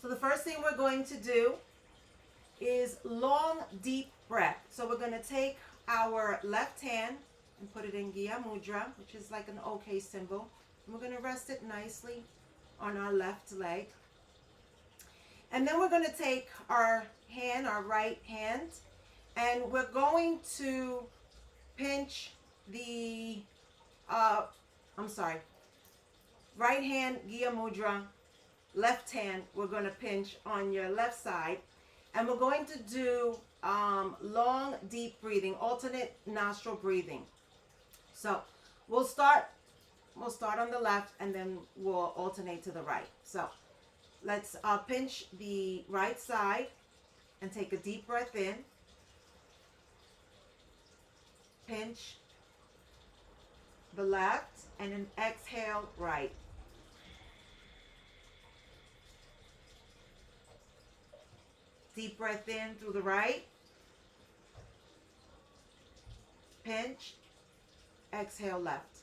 So the first thing we're going to do is long, deep breath. So we're going to take our left hand and put it in Gya Mudra, which is like an OK symbol. And we're going to rest it nicely on our left leg. And then we're going to take our hand, our right hand, and we're going to pinch the, right hand Gya Mudra, left hand we're going to pinch on your left side. And we're going to do long, deep breathing, alternate nostril breathing. So we'll start on the left and then we'll alternate to the right. So let's pinch the right side and take a deep breath in. Pinch the left and then exhale right. Deep breath in through the right. Pinch. Exhale left.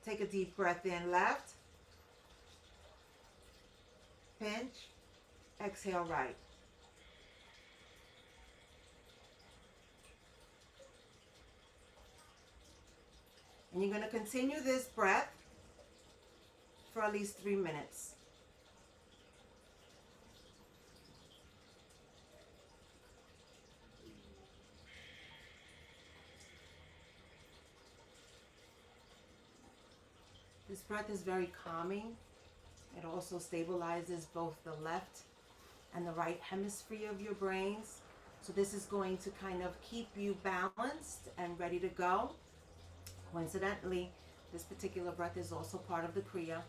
Take a deep breath in left. Pinch. Exhale right. And you're going to continue this breath for at least 3 minutes. This breath is very calming. It also stabilizes both the left and the right hemisphere of your brains. So this is going to kind of keep you balanced and ready to go. Coincidentally, this particular breath is also part of the Kriya.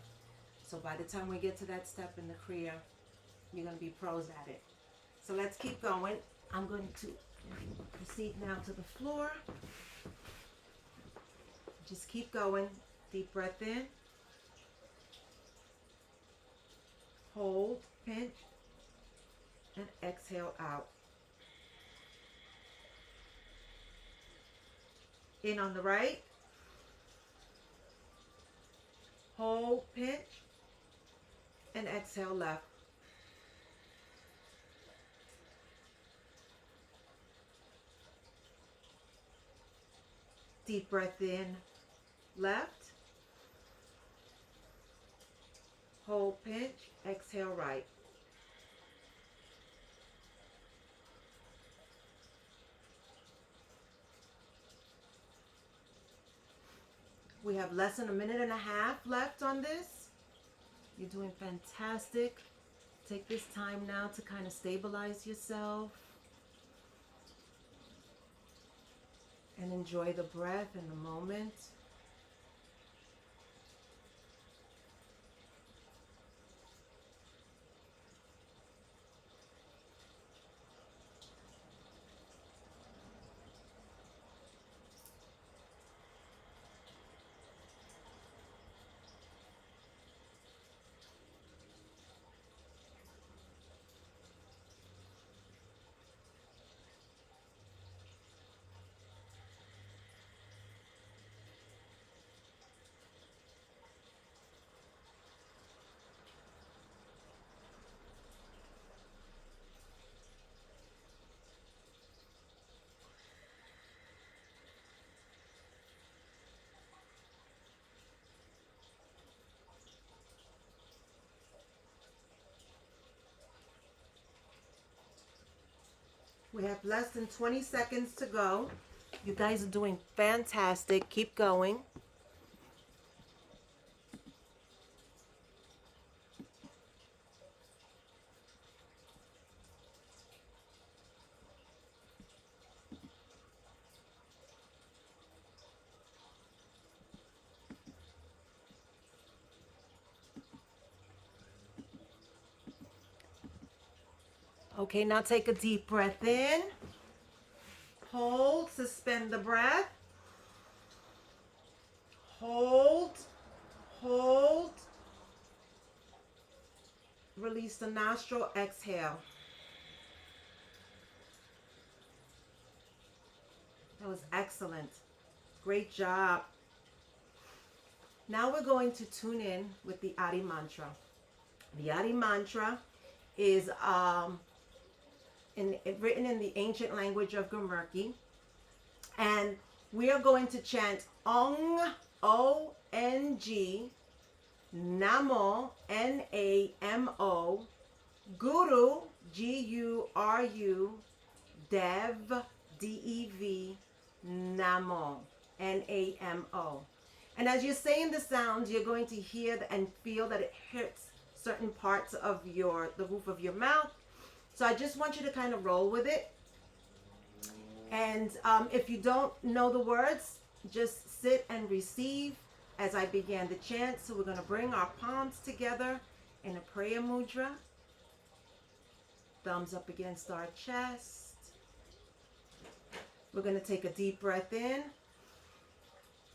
So by the time we get to that step in the Kriya, you're going to be pros at it. So let's keep going. I'm going to proceed now to the floor. Just keep going. Deep breath in. Hold, pinch, and exhale out. In on the right. Hold, pinch, and exhale left. Deep breath in, left. Hold, pinch, exhale right. We have less than a minute and a half left on this. You're doing fantastic. Take this time now to kind of stabilize yourself and enjoy the breath and the moment. We have less than 20 seconds to go. You guys are doing fantastic. Keep going. Okay, now take a deep breath in. Hold, suspend the breath. Hold, hold. Release the nostril, exhale. That was excellent. Great job. Now we're going to tune in with the Adi mantra. The Adi mantra is written in the ancient language of Gurmukhi. And we are going to chant Ong, O-N-G, Namo, N-A-M-O, Guru, G-U-R-U, Dev, D-E-V, Namo, N-A-M-O. And as you're saying the sounds, you're going to hear and feel that it hits certain parts of the roof of your mouth. So I just want you to kind of roll with it. And if you don't know the words, just sit and receive as I began the chant. So we're going to bring our palms together in a prayer mudra. Thumbs up against our chest. We're going to take a deep breath in.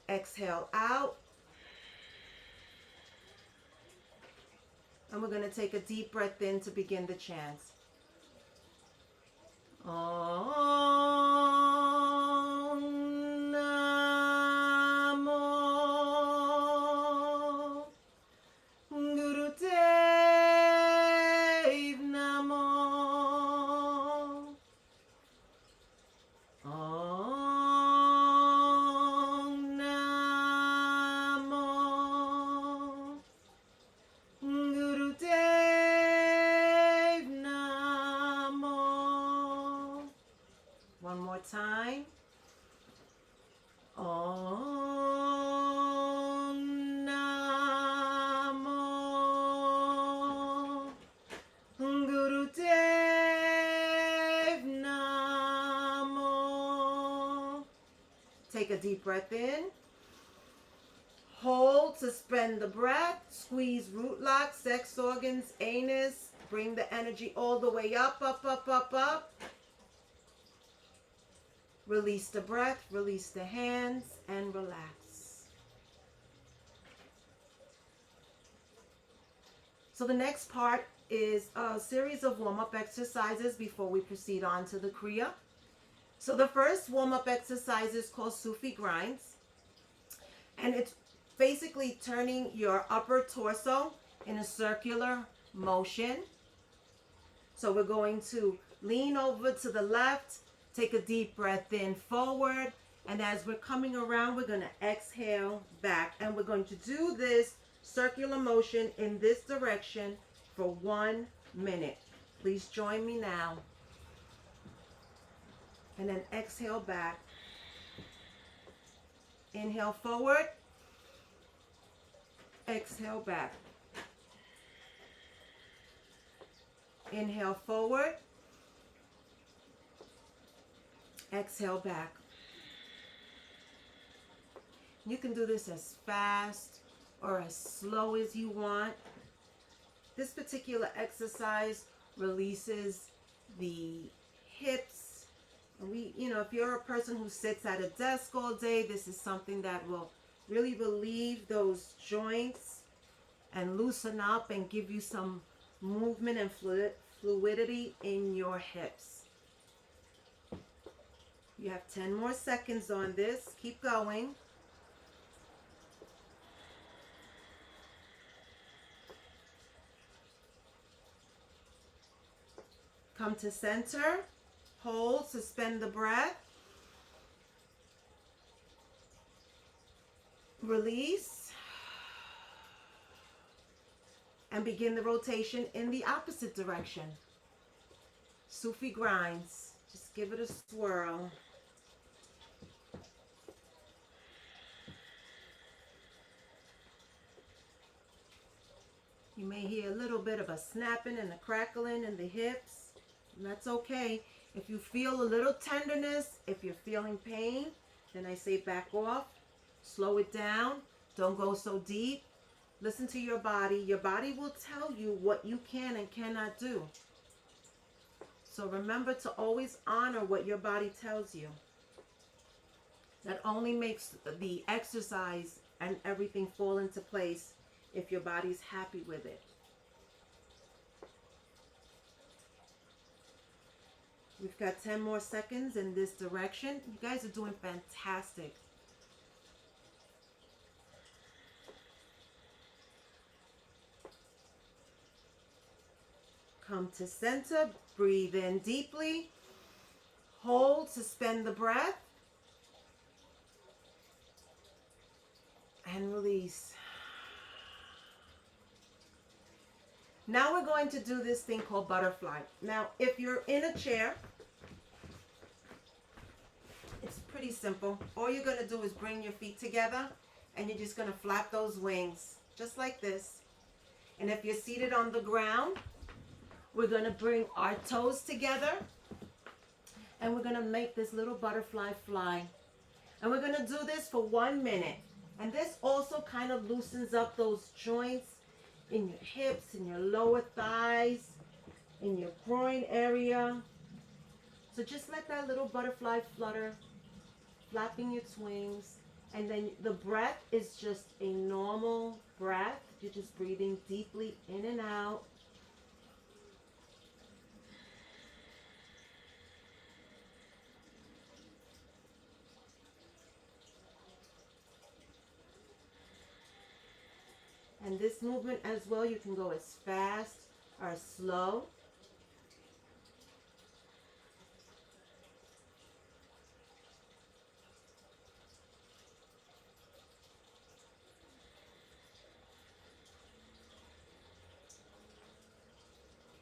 Exhale out. And we're going to take a deep breath in to begin the chant. Om Namo Guru Dev Namo. Om Namo Guru Dev Namo. One more time. Om Namo Guru Dev Namo. Take a deep breath in. Hold, suspend the breath. Squeeze root lock, sex organs, anus. Bring the energy all the way up, up, up, up, up. Release the breath, release the hands, and relax. So the next part is a series of warm-up exercises before we proceed on to the Kriya. So the first warm-up exercise is called Sufi grinds. And it's basically turning your upper torso in a circular motion. So we're going to lean over to the left. Take a deep breath in forward, and as we're coming around, we're going to exhale back, and we're going to do this circular motion in this direction for 1 minute. Please join me now. And then exhale back. Inhale forward. Exhale back. Inhale forward. Exhale back. You can do this as fast or as slow as you want. This particular exercise releases the hips. And if you're a person who sits at a desk all day, this is something that will really relieve those joints and loosen up and give you some movement and fluidity in your hips. You have 10 more seconds on this. Keep going. Come to center. Hold. Suspend the breath. Release. And begin the rotation in the opposite direction. Sufi grinds. Just give it a swirl. You may hear a little bit of a snapping and a crackling in the hips. And that's okay. If you feel a little tenderness, if you're feeling pain, then I say back off. Slow it down. Don't go so deep. Listen to your body. Your body will tell you what you can and cannot do. So remember to always honor what your body tells you. That only makes the exercise and everything fall into place if your body's happy with it. We've got 10 more seconds in this direction. You guys are doing fantastic. Come to center, breathe in deeply, hold, suspend the breath, and release. Now we're going to do this thing called butterfly. Now, if you're in a chair, it's pretty simple. All you're going to do is bring your feet together, and you're just going to flap those wings, just like this. And if you're seated on the ground, we're going to bring our toes together, and we're going to make this little butterfly fly. And we're going to do this for 1 minute. And this also kind of loosens up those joints in your hips, in your lower thighs, in your groin area. So just let that little butterfly flutter, flapping its wings. And then the breath is just a normal breath. You're just breathing deeply in and out. And this movement as well, you can go as fast or as slow.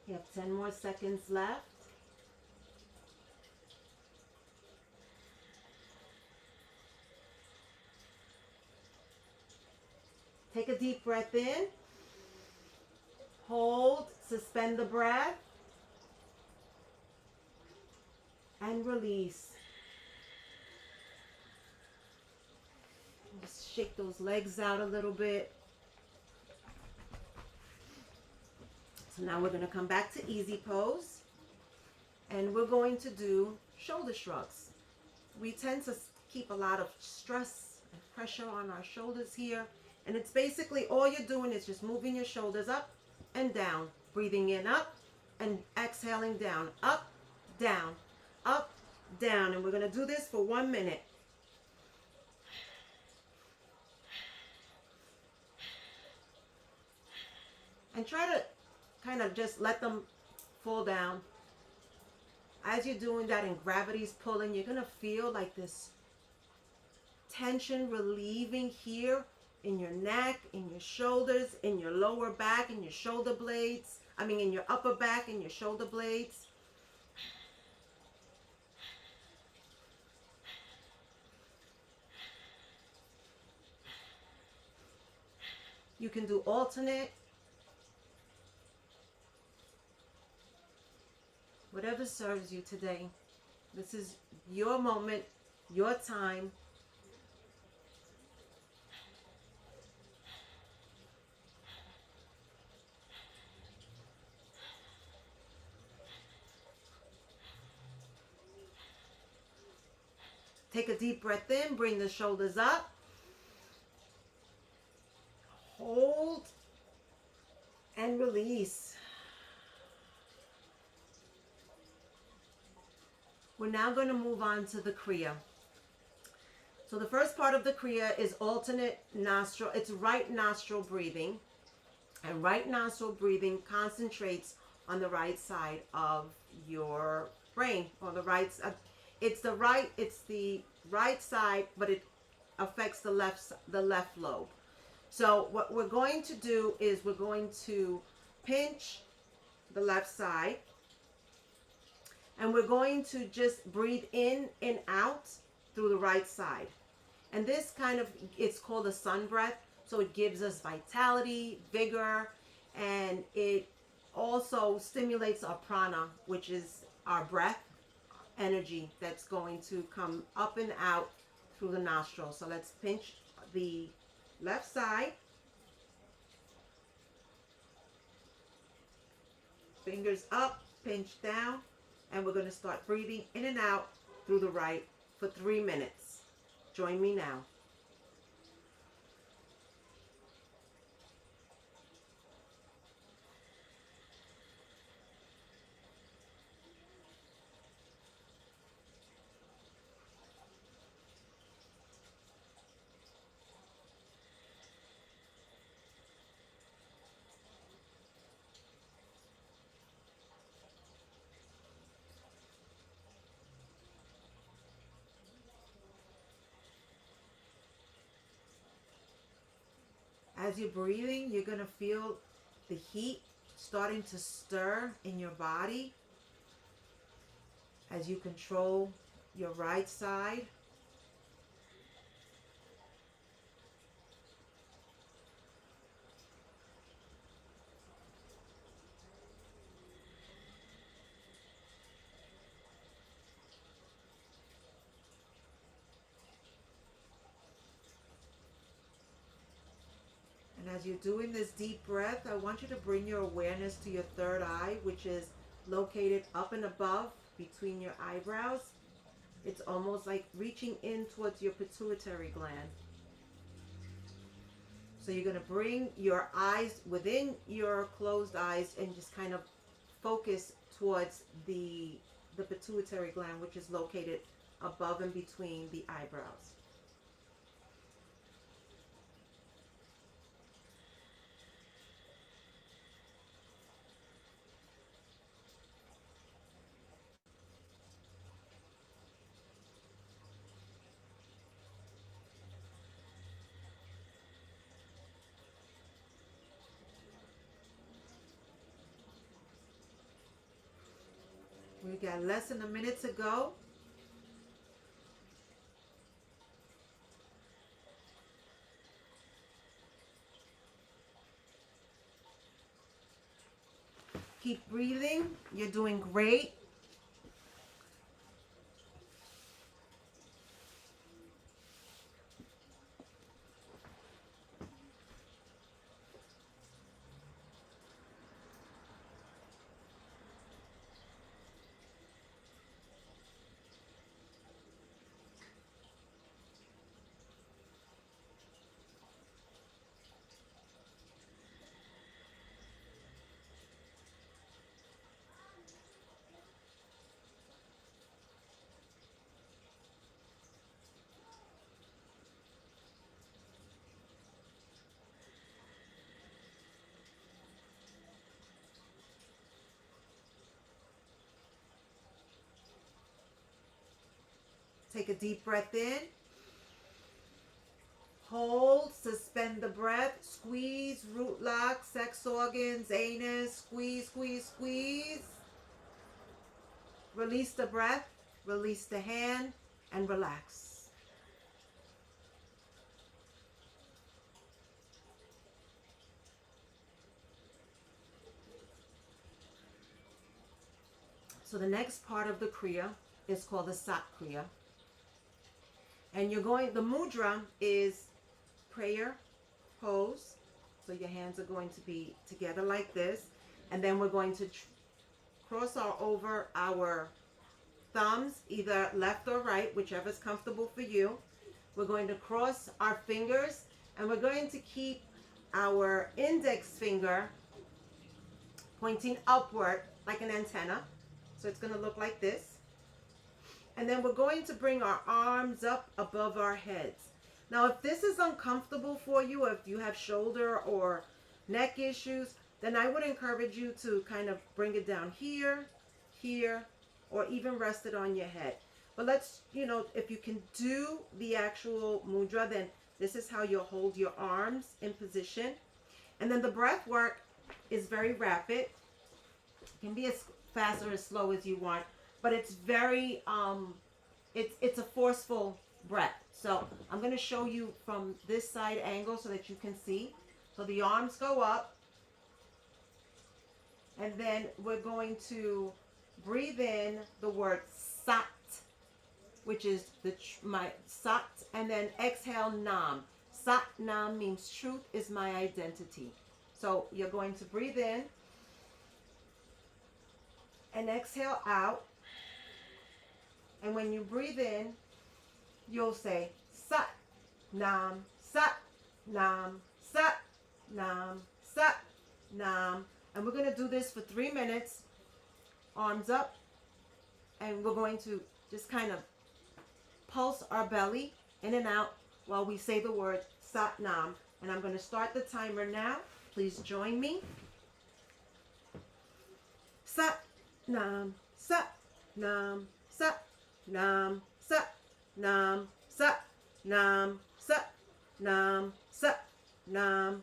You have 10 more seconds left. Take a deep breath in. Hold, suspend the breath, and release. Just shake those legs out a little bit. So now we're going to come back to easy pose, and we're going to do shoulder shrugs. We tend to keep a lot of stress and pressure on our shoulders here, and it's basically all you're doing is just moving your shoulders up and down, breathing in up and exhaling down, up, down, and we're going to do this for 1 minute. And try to kind of just let them fall down. As you're doing that and gravity's pulling, you're going to feel like this tension relieving here in your neck, in your shoulders, in your lower back, in your shoulder blades. In your upper back and your shoulder blades. You can do alternate. Whatever serves you today. This is your moment, your time. Take a deep breath in, bring the shoulders up. Hold and release. We're now going to move on to the Kriya. So the first part of the Kriya is alternate nostril. It's right nostril breathing. And right nostril breathing concentrates on the right side of your brain, or the right side. It's the right side, but it affects the left lobe. So what we're going to do is we're going to pinch the left side, and we're going to just breathe in and out through the right side. And this it's called a sun breath. So it gives us vitality, vigor, and it also stimulates our prana, which is our breath energy that's going to come up and out through the nostrils. So let's pinch the left side. Fingers up, pinch down, and we're going to start breathing in and out through the right for 3 minutes. Join me now. As you're breathing, you're going to feel the heat starting to stir in your body as you control your right side. And as you're doing this deep breath, I want you to bring your awareness to your third eye, which is located up and above between your eyebrows. It's almost like reaching in towards your pituitary gland. So you're going to bring your eyes within your closed eyes and just kind of focus towards the pituitary gland, which is located above and between the eyebrows. We got less than a minute to go. Keep breathing. You're doing great. Take a deep breath in. Hold, suspend the breath, squeeze, root lock, sex organs, anus, squeeze, squeeze, squeeze. Release the breath, release the hand, and relax. So the next part of the Kriya is called the Sat Kriya. And the mudra is prayer pose. So your hands are going to be together like this. And then we're going to cross over our thumbs, either left or right, whichever is comfortable for you. We're going to cross our fingers, and we're going to keep our index finger pointing upward like an antenna. So it's going to look like this. And then we're going to bring our arms up above our heads. Now, if this is uncomfortable for you, if you have shoulder or neck issues, then I would encourage you to kind of bring it down here, here, or even rest it on your head. But let's, if you can do the actual mudra, then this is how you'll hold your arms in position. And then the breath work is very rapid. It can be as fast or as slow as you want, but it's very, it's a forceful breath. So I'm going to show you from this side angle so that you can see. So the arms go up, and then we're going to breathe in the word sat, which is my sat, and then exhale nam. Sat nam means truth is my identity. So you're going to breathe in and exhale out. And when you breathe in, you'll say sat nam, sat nam, sat nam, sat nam. And we're going to do this for 3 minutes. Arms up. And we're going to just kind of pulse our belly in and out while we say the word sat nam. And I'm going to start the timer now. Please join me. Sat nam, sat nam, sat nam, sat nam, sat nam, sat nam, sat nam,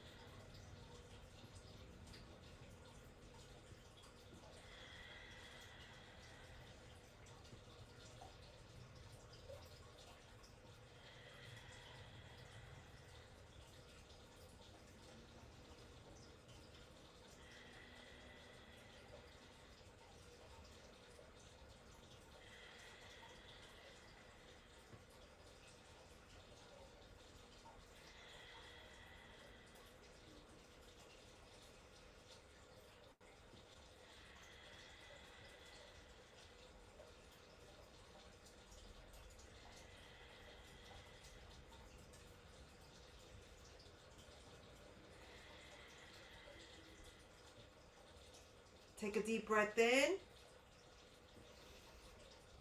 Take a deep breath in.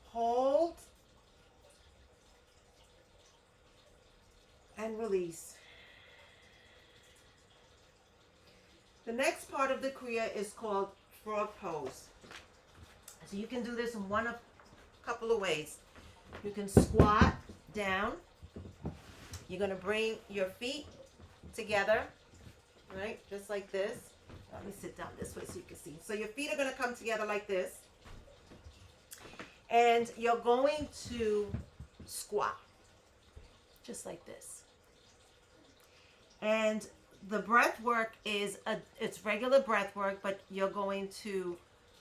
Hold. And release. The next part of the Kriya is called frog pose. So you can do this in one of a couple of ways. You can squat down. You're going to bring your feet together, right? Just like this. Let me sit down this way so you can see. So your feet are going to come together like this. And you're going to squat. Just like this. And the breath work is, it's regular breath work, but you're going to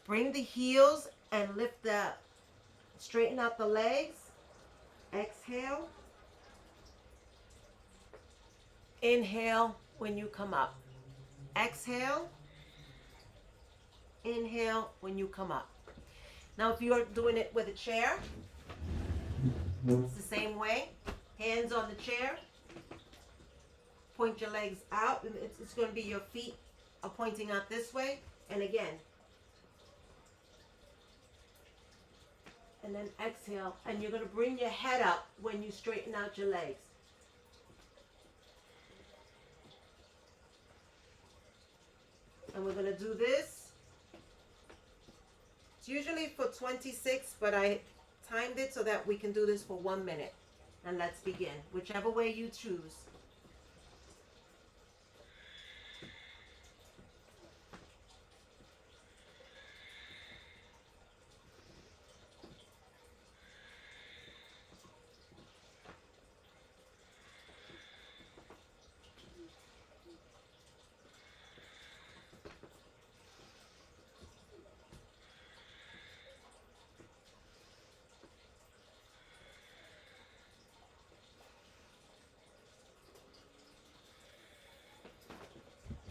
bring the heels and lift straighten out the legs. Exhale. Inhale when you come up. Exhale. Inhale when you come up. Now if you're doing it with a chair, it's the same way. Hands on the chair. Point your legs out. It's going to be your feet are pointing out this way. And again. And then exhale. And you're going to bring your head up when you straighten out your legs. And we're going to do this. It's usually for 26, but I timed it so that we can do this for 1 minute. And let's begin. Whichever way you choose.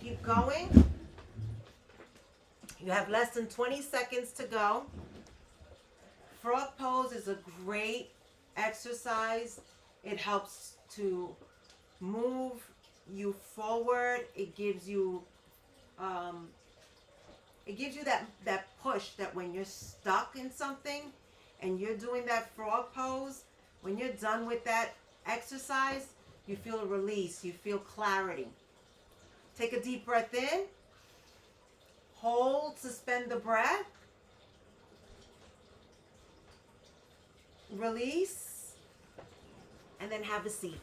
Keep going. You have less than 20 seconds to go. Frog pose is a great exercise. It helps to move you forward. It gives you that push that when you're stuck in something and you're doing that frog pose, when you're done with that exercise, you feel a release, you feel clarity. Take a deep breath in. Hold, suspend the breath. Release. And then have a seat.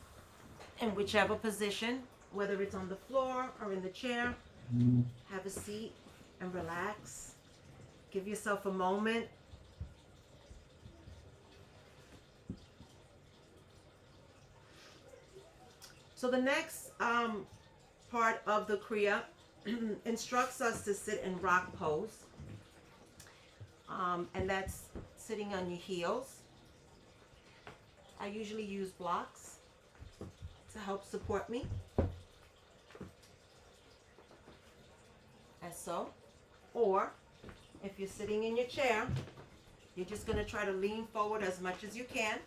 In whichever position, whether it's on the floor or in the chair, have a seat and relax. Give yourself a moment. So the next part of the Kriya instructs us to sit in rock pose. And that's sitting on your heels. I usually use blocks to help support me. As so. Or if you're sitting in your chair, you're just going to try to lean forward as much as you can.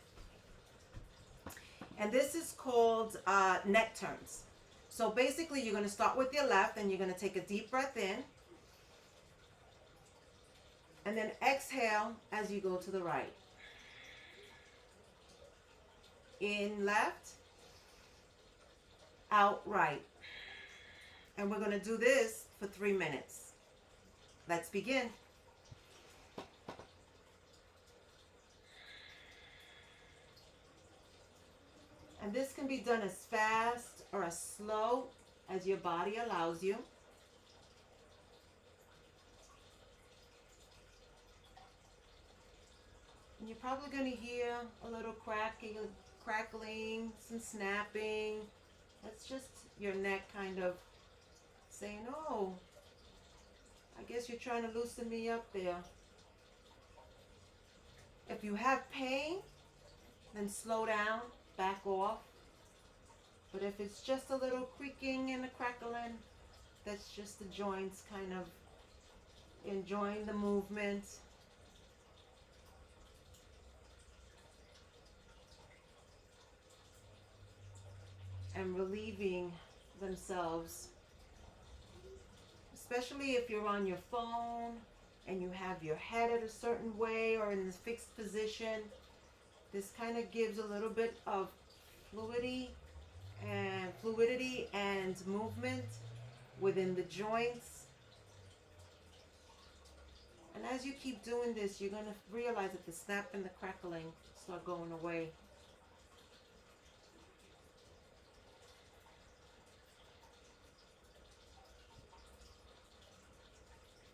And this is called neck turns. So basically you're going to start with your left and you're going to take a deep breath in. And then exhale as you go to the right. In left, out right. And we're going to do this for 3 minutes. Let's begin. And this can be done as fast or as slow as your body allows you. And you're probably going to hear a little crackling, some snapping. That's just your neck kind of saying, oh, I guess you're trying to loosen me up there. If you have pain, then slow down, back off. But if it's just a little creaking and a crackling, that's just the joints kind of enjoying the movement. And relieving themselves. Especially if you're on your phone have your head at a certain way or in this fixed position. This kind of gives a little bit of fluidity and movement within the joints. And as you keep doing this, you're going to realize that the snap and the crackling start going away.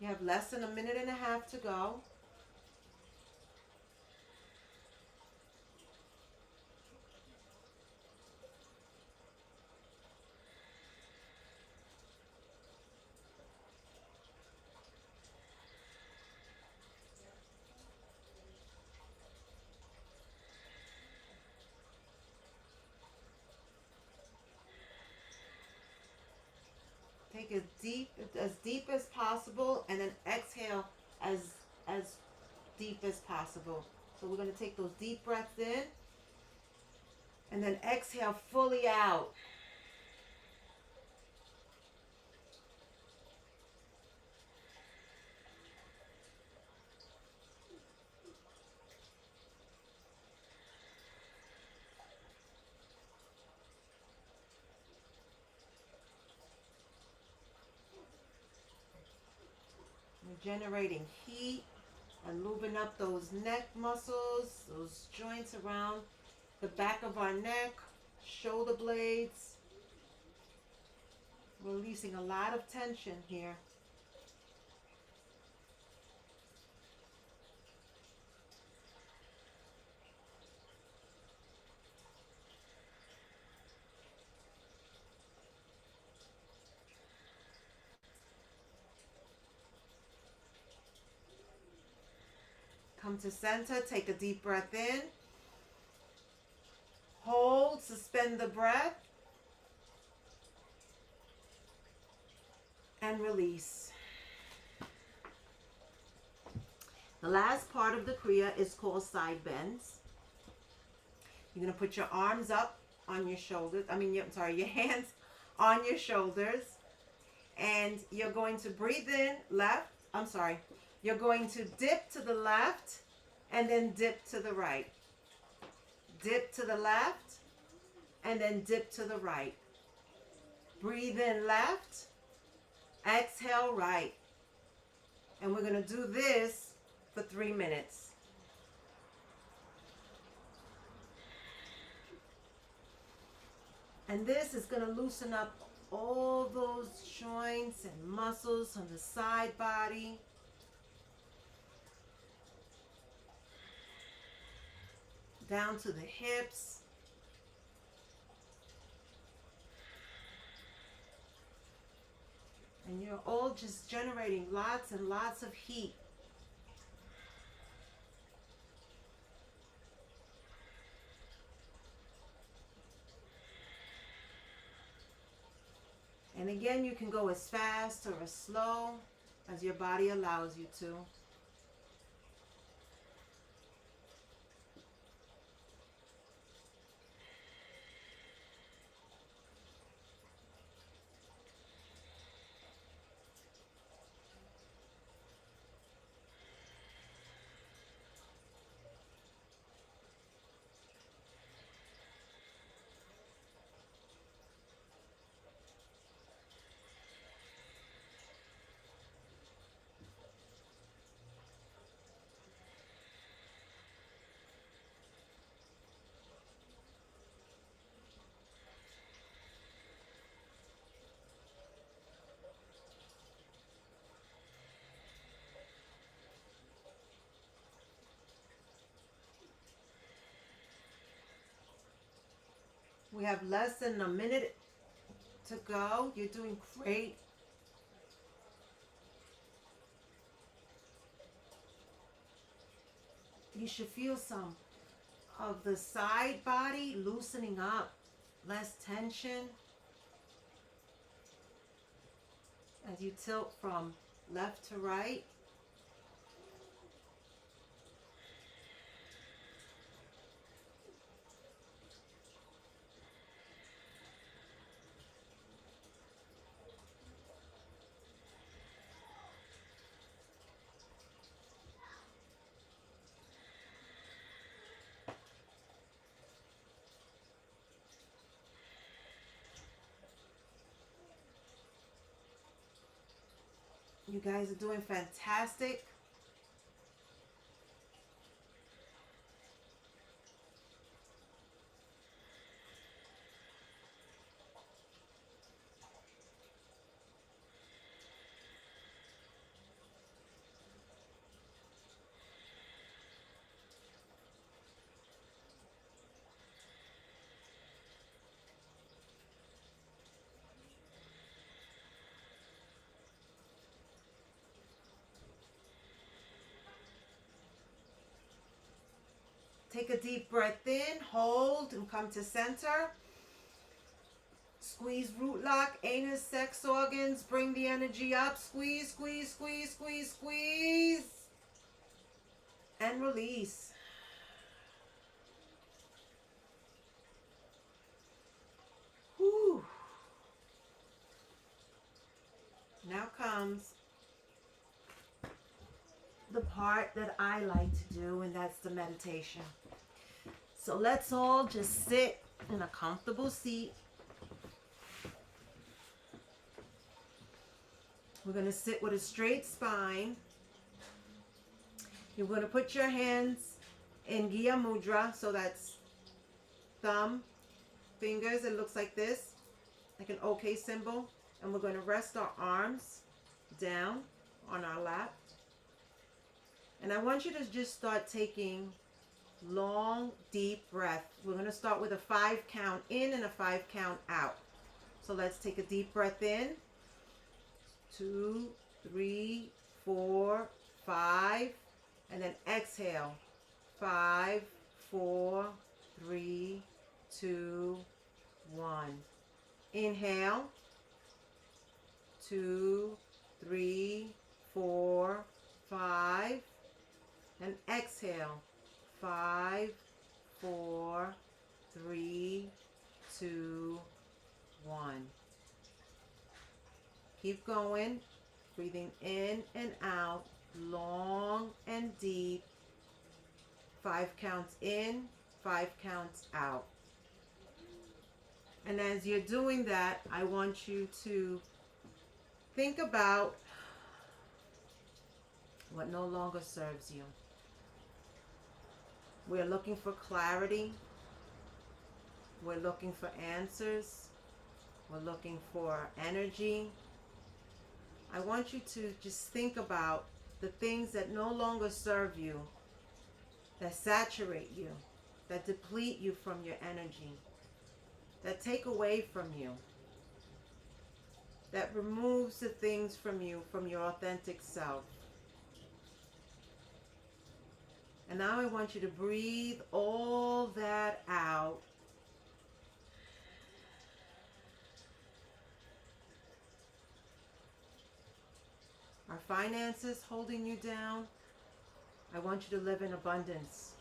You have less than a minute and a half to go. Take as deep as possible, and then exhale as deep as possible. So we're going to take those deep breaths in, and then exhale fully out. We're generating heat and lubing up those neck muscles, those joints around the back of our neck, shoulder blades. Releasing a lot of tension here. Come to center, take a deep breath in. Hold, suspend the breath. And release. The last part of the Kriya is called side bends. You're going to put your arms up on your shoulders. Your hands on your shoulders. And you're going to breathe in You're going to dip to the left and then dip to the right. Dip to the left and then dip to the right. Breathe in left. Exhale right. And we're going to do this for 3 minutes. And this is going to loosen up all those joints and muscles on the side body. Down to the hips. And you're all just generating lots and lots of heat. And again, you can go as fast or as slow as your body allows you to. We have less than a minute to go. You're doing great. You should feel some of the side body loosening up, less tension as you tilt from left to right. You guys are doing fantastic. Take a deep breath in, hold, and come to center. Squeeze root lock, anus, sex organs, bring the energy up. Squeeze, squeeze, squeeze, squeeze, squeeze. And release. Whew. Now comes the part that I like to do, and that's the meditation. So let's all just sit in a comfortable seat. We're going to sit with a straight spine. You're going to put your hands in Gya Mudra, so that's thumb, fingers, it looks like this, like an OK symbol. And we're going to rest our arms down on our lap. And I want you to just start taking long, deep breath. We're going to start with a 5 count in and a 5 count out. So let's take a deep breath in. 2, 3, 4, 5. And then exhale. 5, 4, 3, 2, 1. Inhale. 2, 3, 4, 5. And exhale. 5, 4, 3, 2, 1. Keep going. Breathing in and out. Long and deep. 5 counts in, 5 counts out. And as you're doing that, I want you to think about what no longer serves you. We're looking for clarity. We're looking for answers. We're looking for energy. I want you to just think about the things that no longer serve you, that saturate you, that deplete you from your energy, that take away from you, that removes the things from you, from your authentic self. And now I want you to breathe all that out. Are finances holding you down? I want you to live in abundance.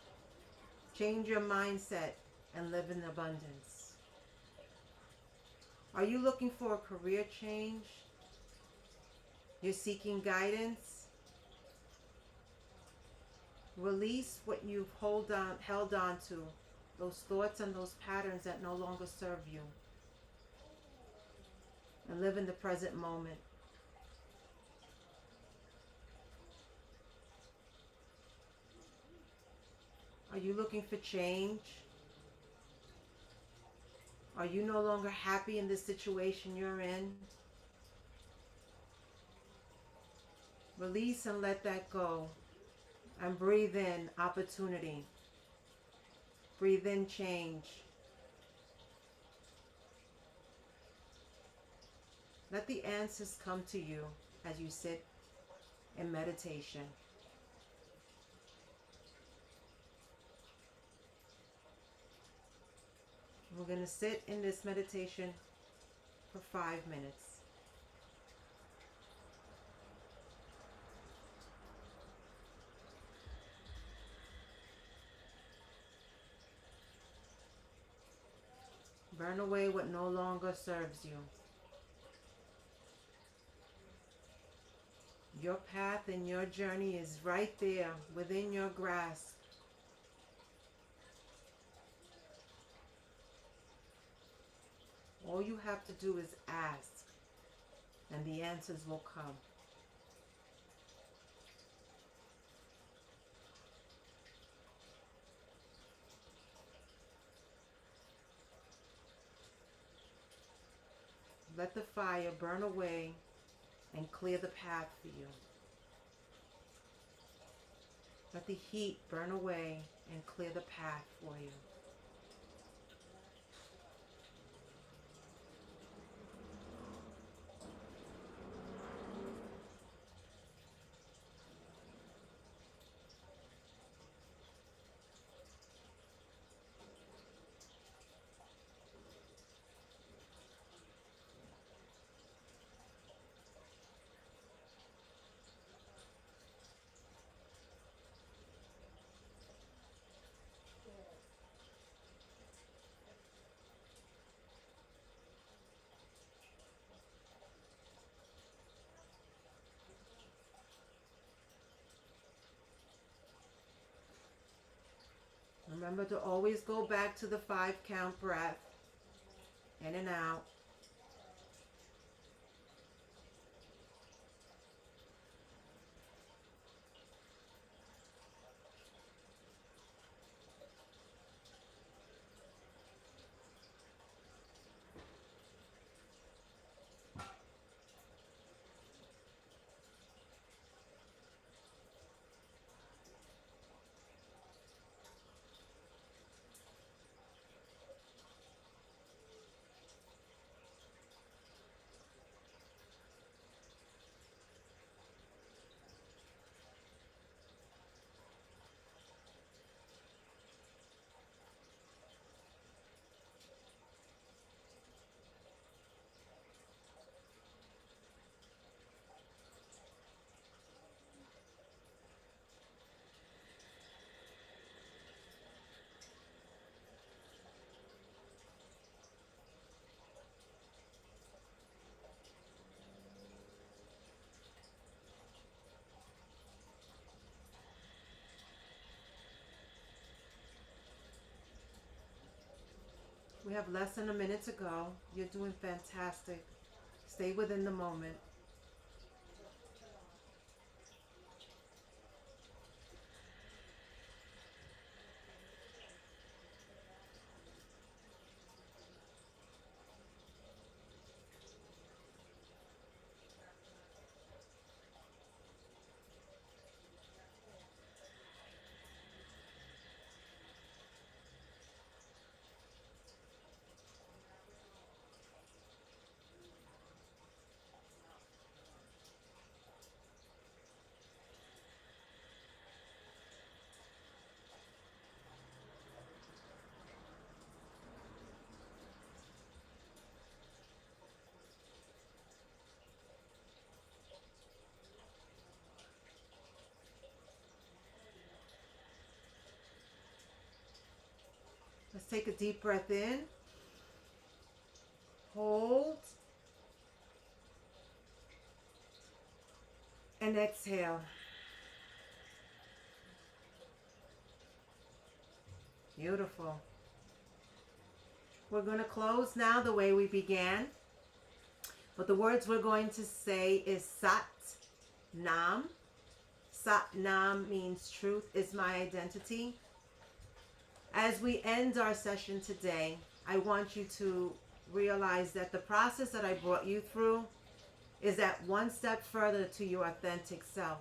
Change your mindset and live in abundance. Are you looking for a career change? You're seeking guidance? Release what you've held on to, those thoughts and those patterns that no longer serve you. And live in the present moment. Are you looking for change? Are you no longer happy in the situation you're in? Release and let that go. And breathe in opportunity. Breathe in change. Let the answers come to you as you sit in meditation. We're going to sit in this meditation for 5 minutes. Burn away what no longer serves you. Your path and your journey is right there within your grasp. All you have to do is ask, and the answers will come. Let the fire burn away and clear the path for you. Let the heat burn away and clear the path for you. Remember to always go back to the 5-count breath. In and out. We have less than a minute to go. You're doing fantastic. Stay within the moment. Let's take a deep breath in. Hold. And exhale. Beautiful. We're going to close now the way we began. But the words we're going to say is Sat Nam. Sat Nam means truth is my identity. As we end our session today, I want you to realize that the process that I brought you through is that one step further to your authentic self.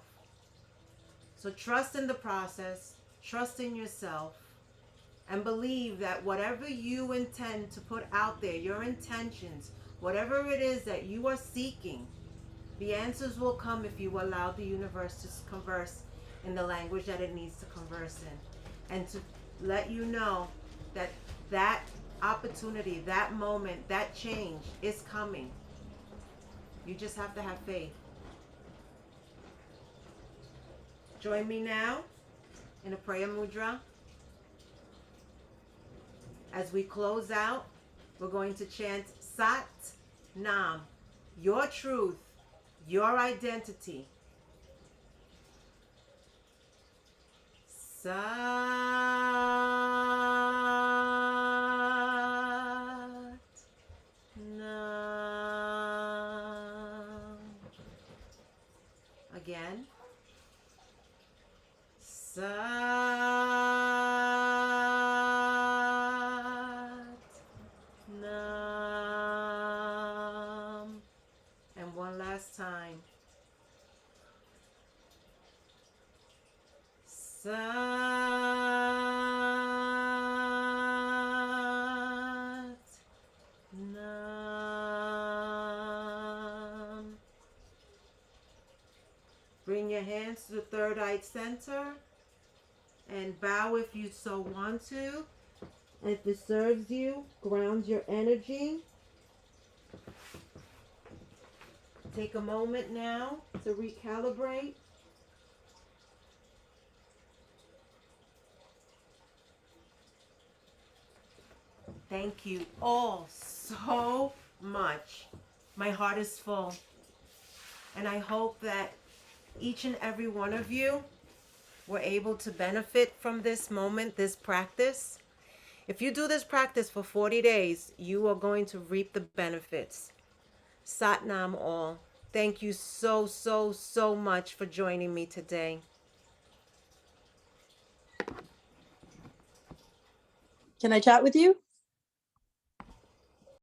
So trust in the process, trust in yourself, and believe that whatever you intend to put out there, your intentions, whatever it is that you are seeking, the answers will come if you allow the universe to converse in the language that it needs to converse in. And to let you know that that opportunity, that moment, that change is coming. You just have to have faith. Join me now in a prayer mudra. As we close out, we're going to chant Sat Nam, your truth, your identity. Sat Nam. Again. Sat Nam. Sat Nam. Bring your hands to the third eye center and bow if you so want to. If it serves you, ground your energy. Take a moment now to recalibrate. Thank you all so much. My heart is full. And I hope that each and every one of you were able to benefit from this moment, this practice. If you do this practice for 40 days, you are going to reap the benefits. Satnam all. Thank you so, so, so much for joining me today. Can I chat with you?